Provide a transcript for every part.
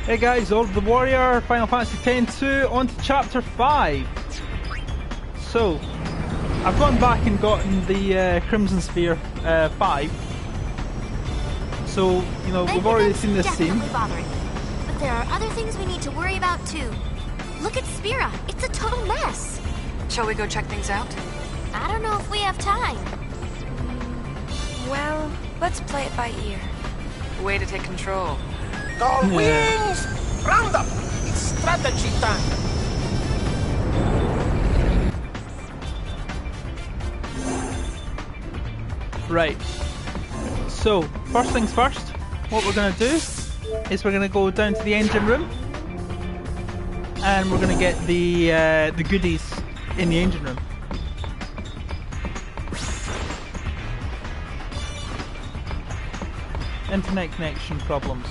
Hey guys, AldoTheWarrior, Final Fantasy X-2, on to Chapter 5. So, I've gone back and gotten the Crimson Sphere 5. So, you know, we've already seen this scene. Bothering. But there are other things we need to worry about too. Look at Spira, it's a total mess. Shall we go check things out? I don't know if we have time. Well, let's play it by ear. Way to take control. All wings! Round up! It's strategy time! Right. So, first things first, what we're going to do is we're going to go down to the engine room and we're going to get the goodies in the engine room. Internet connection problems.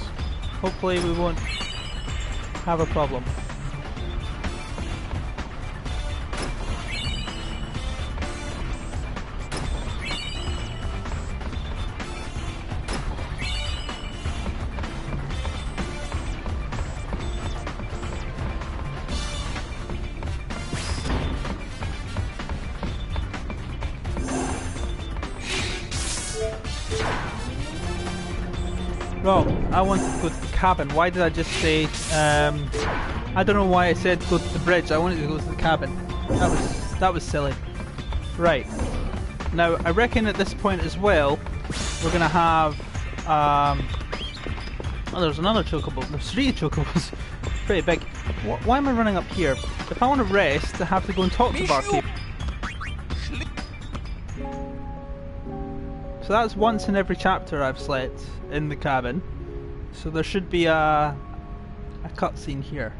Hopefully we won't have a problem. Wrong. I wanted to go to the cabin. Why did I just say, I don't know why I said go to the bridge. I wanted to go to the cabin. That was silly. Right. Now, I reckon at this point as well, we're going to have, oh, there's another chocobo. There's 3 chocobos. Pretty big. Why am I running up here? If I want to rest, I have to go and talk to Barkeep. So that's once in every chapter I've slept in the cabin. So there should be a cutscene here.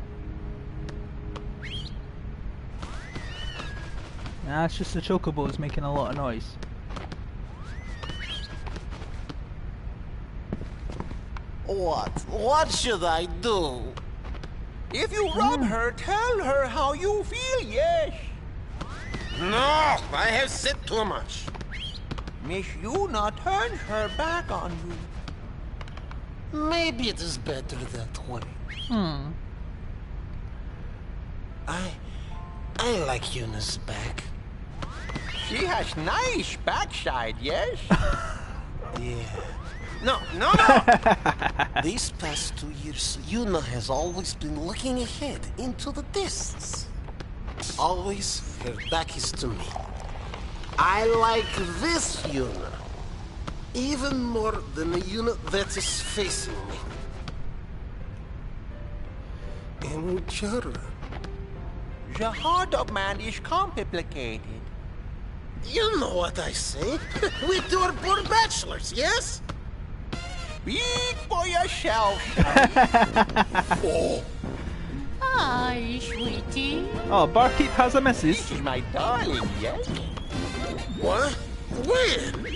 Nah, it's just the chocobos making a lot of noise. What should I do? If you rub her, tell her how you feel, yes? No, I have said too much. Miss Yuna turns her back on you. Maybe it is better that way. I like Yuna's back. She has nice backside, yes? Yeah. No. These past 2 years, Yuna has always been looking ahead into the distance. Always her back is to me. I like this Yuna even more than the Yuna that is facing me. And Chara. The heart of man is complicated. You know what I say. We two are poor bachelors, yes? Speak for yourself. Oh. Hi, sweetie. Oh, Barkeep has a missus. This is my darling, yes? What? When?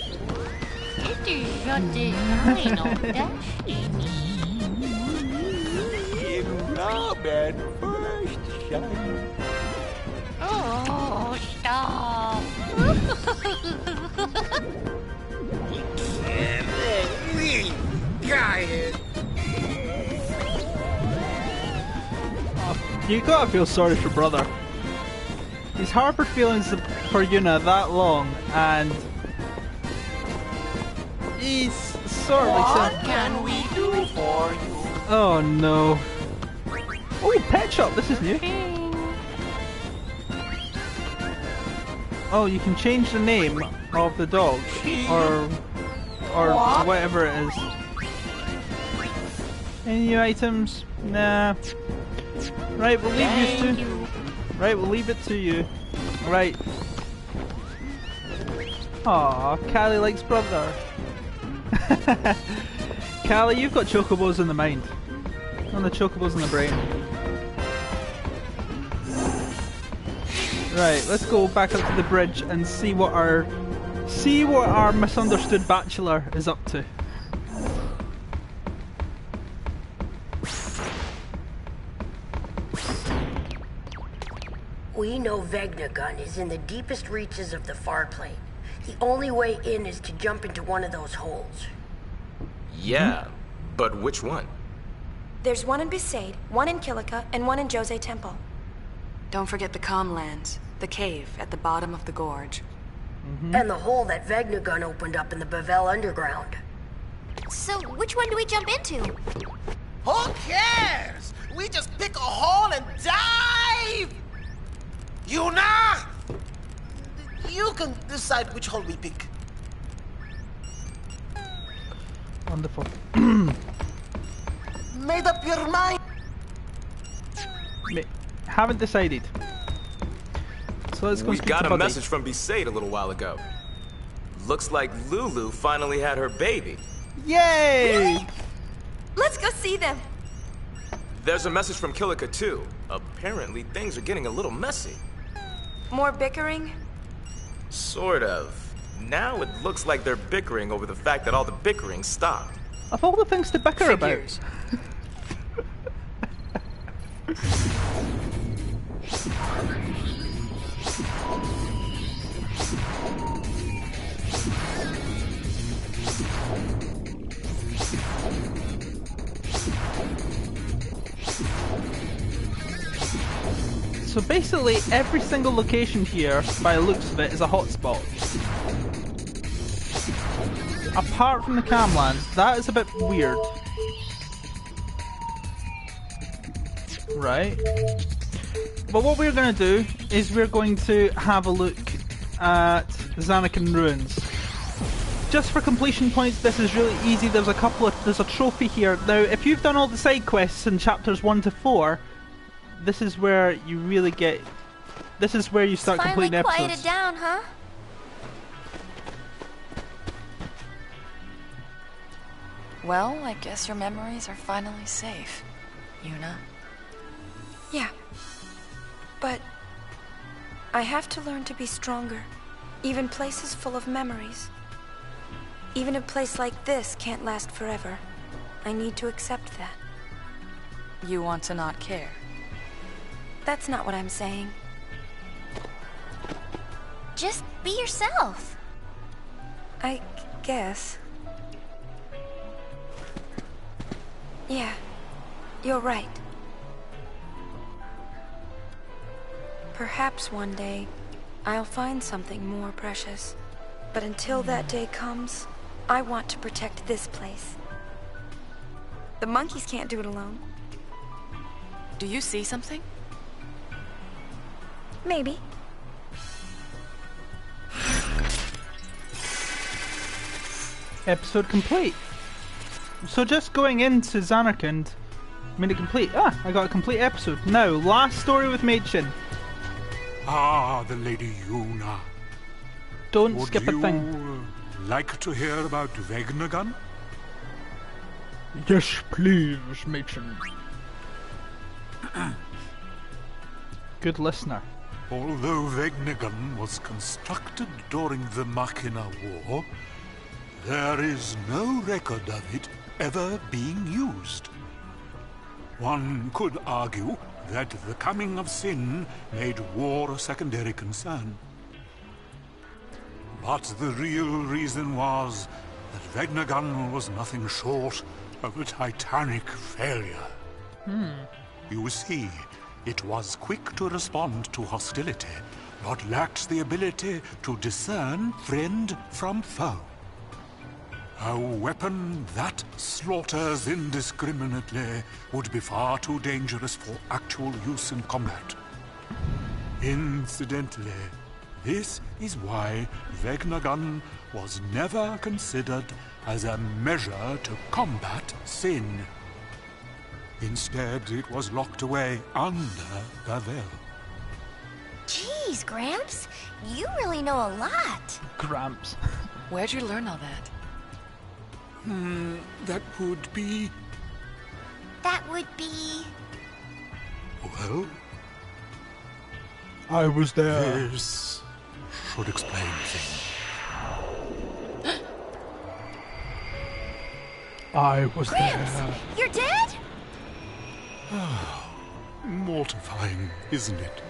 It is your design of destiny. In love at first sight. Oh, stop. You gotta feel sorry for brother. He's harbored feelings for Yuna that long, and he's sort of like What can we do for you? oh no. Oh, pet shop, this is new. Oh, you can change the name of the dog, or whatever it is. Any new items? Nah. Right, we'll leave you two. Right, we'll leave it to you. Right. Aw, Callie likes brother. Callie, you've got chocobos in the mind. And the chocobos in the brain. Right, let's go back up to the bridge and see what our misunderstood bachelor is up to. We know Vegnagun is in the deepest reaches of the far plane. The only way in is to jump into one of those holes. Yeah, but which one? There's one in BESAID, one in Kilika, and one in Jose Temple. Don't forget the Comlands, the cave at the bottom of the gorge. And the hole that Vegnagun opened up in the Bavel underground. So, which one do we jump into? Who cares? We just pick a hole and dive! Yuna! You can decide which hole we pick. Wonderful. Made up your mind? Haven't decided. So let's go We speak got to a Buddy. message from BESAID a little while ago. Looks like Lulu finally had her baby. Yay! Let's go see them. There's a message from Kilika too. Apparently things are getting a little messy. More bickering? Sort of. Now it looks like they're bickering over the fact that all the bickering stopped. Of all the things to bicker Figures. about. So basically, every single location here, by the looks of it, is a hotspot. Apart from the Camlands, that is a bit weird. Right. But what we're going to do is we're going to have a look at the Zanakan ruins. Just for completion points, this is really easy. There's a trophy here. Now, if you've done all the side quests in chapters 1 to 4, this is where you really get. This is where you start completing episodes. Finally quieted down, huh? Well, I guess your memories are finally safe, Yuna. Yeah. But I have to learn to be stronger. Even places full of memories. Even a place like this can't last forever. I need to accept that. You want to not care? That's not what I'm saying. Just be yourself. I guess. Yeah, you're right. Perhaps one day, I'll find something more precious. But until that day comes, I want to protect this place. The monkeys can't do it alone. Do you see something? Maybe. Episode complete. So just going into Zanarkand made it complete. Ah, I got a complete episode. Now, last story with Machin. Ah, the Lady Yuna. Don't Would skip a you thing. like to hear about Vegnagun? Yes, please, Machin. Good listener. Although Vegnagun was constructed during the Machina War, there is no record of it ever being used. One could argue that the coming of Sin made war a secondary concern. But the real reason was that Vegnagun was nothing short of a titanic failure. You see, it was quick to respond to hostility, but lacked the ability to discern friend from foe. A weapon that slaughters indiscriminately would be far too dangerous for actual use in combat. Incidentally, this is why Vegnagun was never considered as a measure to combat Sin. Instead, it was locked away under Bavel. Jeez, Gramps, you really know a lot. Gramps. Where'd you learn all that? That would be... That would be... well, I was there. this should explain things. I was Gramps, there. you're dead? Mortifying, isn't it?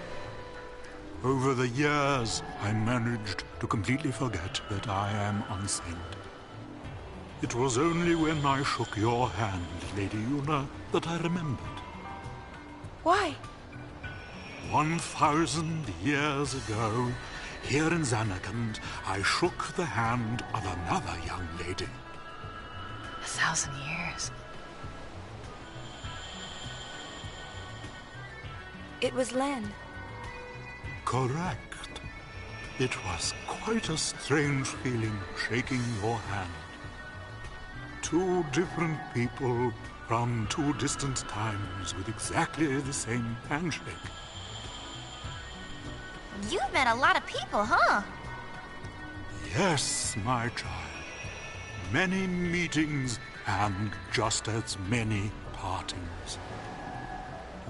Over the years, I managed to completely forget that I am unsaint. It was only when I shook your hand, Lady Una, that I remembered. Why? 1,000 years ago, here in Zanarkand, I shook the hand of another young lady. 1,000 years. It was Len. Correct. It was quite a strange feeling shaking your hand. Two different people from two distant times with exactly the same handshake. You've met a lot of people, huh? Yes, my child. Many meetings and just as many partings.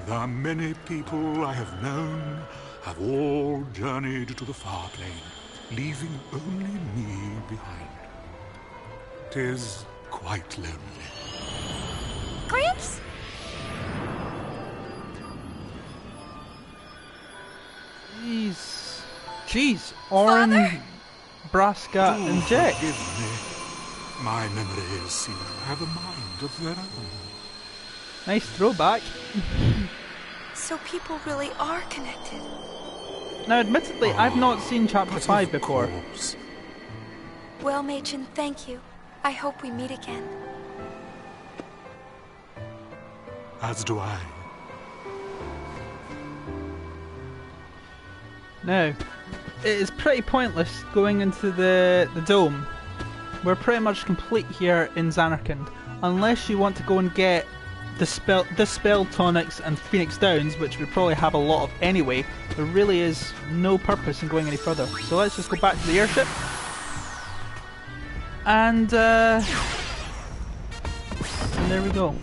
The many people I have known have all journeyed to the far plane, leaving only me behind. 'Tis quite lonely. Gramps? Jeez, Orin, Braska, and Jack. Forgive me. My memories seem to have a mind of their own. Nice throwback. So people really are connected. Now, admittedly, I've not seen Chapter 5 before. Course. Well, Machen, thank you. I hope we meet again. As do I. Now, it is pretty pointless going into the dome. We're pretty much complete here in Zanarkand, unless you want to go and get Dispel Tonics and Phoenix Downs, which we probably have a lot of anyway. There really is no purpose in going any further. So let's just go back to the airship. And there we go.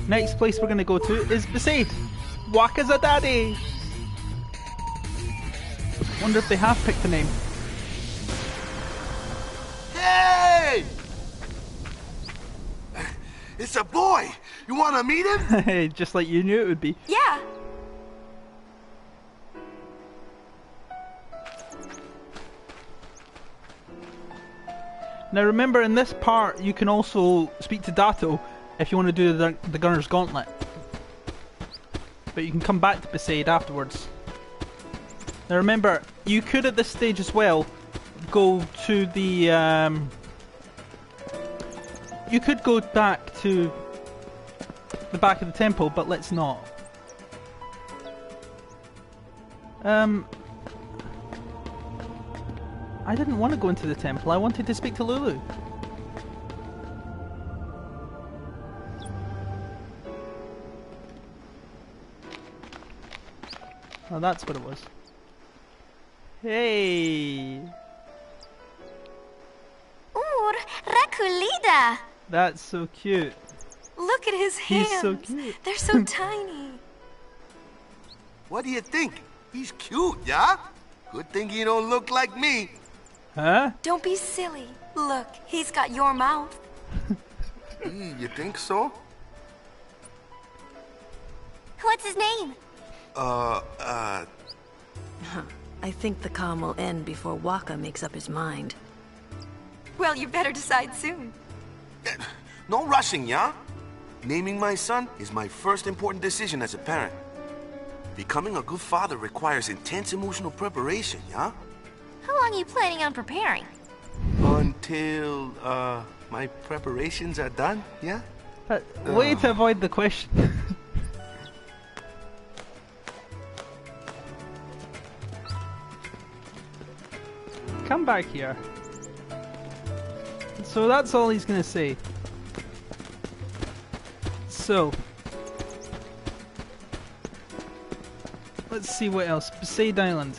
Next place we're going to go to is BESAID. Waka's a daddy. Wonder if they have picked a name. Hey! It's a boy! You want to meet him? Just like you knew it would be. Yeah. Now remember, in this part you can also speak to Dato if you want to do the Gunner's Gauntlet. But you can come back to BESAID afterwards. Now remember, you could at this stage as well go to the you could go back to the back of the temple, but let's not. I didn't want to go into the temple, I wanted to speak to Lulu. Oh, that's what it was. Hey! Ooh, Rakulida! That's so cute. Look at his hands. He's so cute. They're so tiny. What do you think? He's cute, yeah? Good thing he don't look like me. Huh? Don't be silly. Look, he's got your mouth. You think so? What's his name? I think the calm will end before Waka makes up his mind. Well, you better decide soon. No rushing, yeah? Naming my son is my first important decision as a parent. Becoming a good father requires intense emotional preparation, yeah? How long are you planning on preparing? Until, my preparations are done, yeah? Way to avoid the question. Come back here. So that's all he's gonna say. So let's see what else. BESAID Island.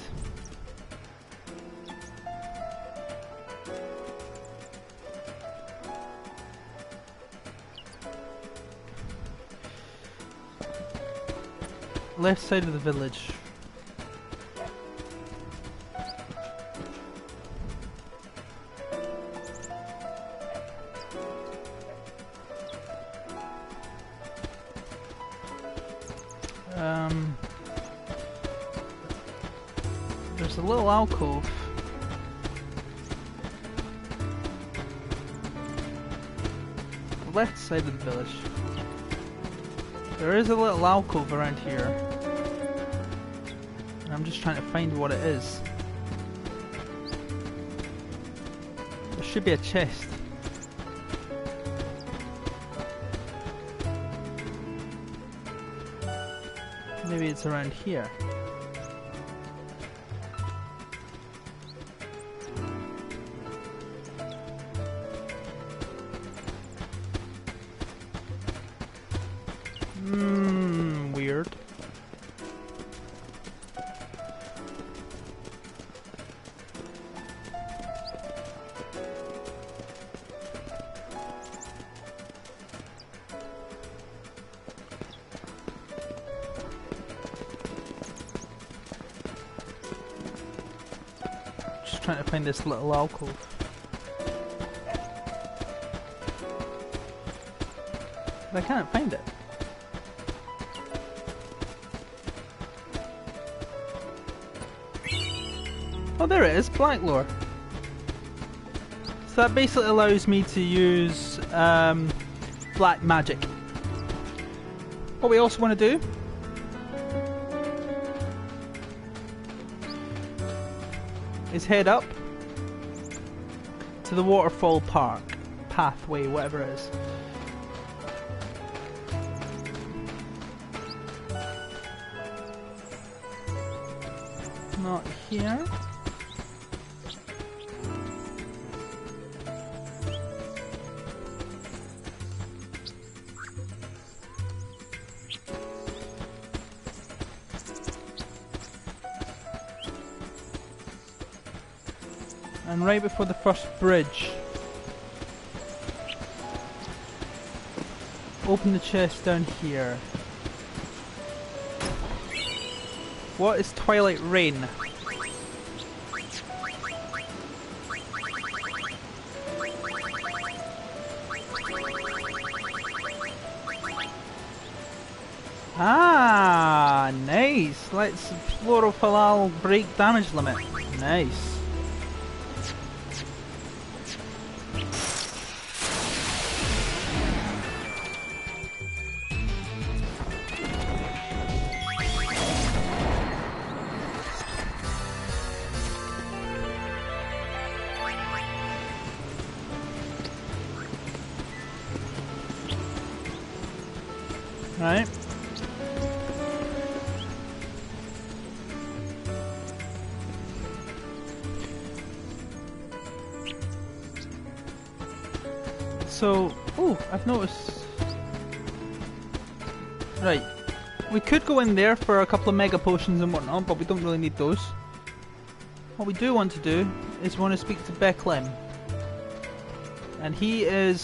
Left side of the village. a little alcove. Left side of the village. There is a little alcove around here. And I'm just trying to find what it is. There should be a chest. Maybe it's around here. Weird. Just trying to find this little alcove. But I can't find it. Oh, there it is, black lore. So that basically allows me to use black magic. What we also want to do is head up to the waterfall park, pathway, whatever it is. Not here. And right before the first bridge, open the chest down here. What is Twilight Rain? Ah, nice. Let's Chlorophyll break damage limit. Nice. Right. So, oh, I've noticed. Right. We could go in there for a couple of mega potions and whatnot, but we don't really need those. What we do want to do is we want to speak to Becklem. And he is